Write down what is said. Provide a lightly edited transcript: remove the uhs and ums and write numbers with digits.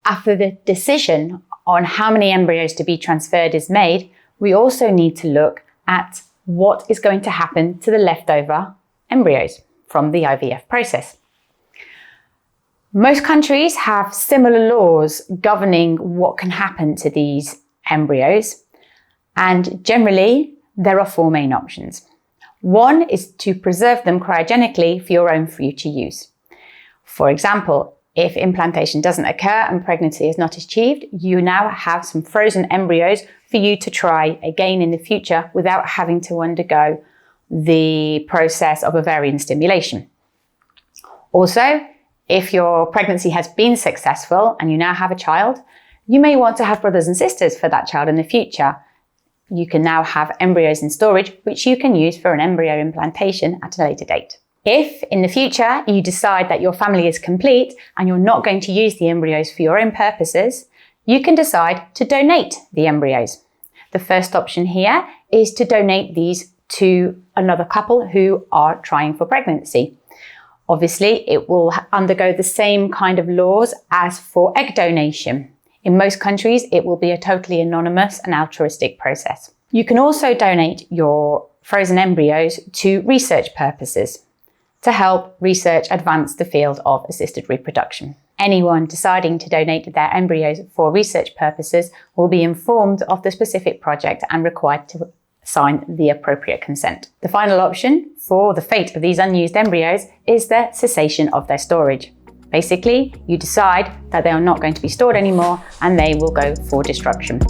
After the decision on how many embryos to be transferred is made, we also need to look at what is going to happen to the leftover embryos from the IVF process. Most countries have similar laws governing what can happen to these embryos, and generally there are four main options. One is to preserve them cryogenically for your own future use. For example, if implantation doesn't occur and pregnancy is not achieved, you now have some frozen embryos for you to try again in the future without having to undergo the process of ovarian stimulation. Also, if your pregnancy has been successful and you now have a child, you may want to have brothers and sisters for that child in the future. You can now have embryos in storage, which you can use for an embryo implantation at a later date. If in the future you decide that your family is complete and you're not going to use the embryos for your own purposes, you can decide to donate the embryos. The first option here is to donate these to another couple who are trying for pregnancy. Obviously, it will undergo the same kind of laws as for egg donation. In most countries, it will be a totally anonymous and altruistic process. You can also donate your frozen embryos to research purposes to help research advance the field of assisted reproduction. Anyone deciding to donate their embryos for research purposes will be informed of the specific project and required to sign the appropriate consent. The final option for the fate of these unused embryos is the cessation of their storage. Basically, you decide that they are not going to be stored anymore and they will go for destruction.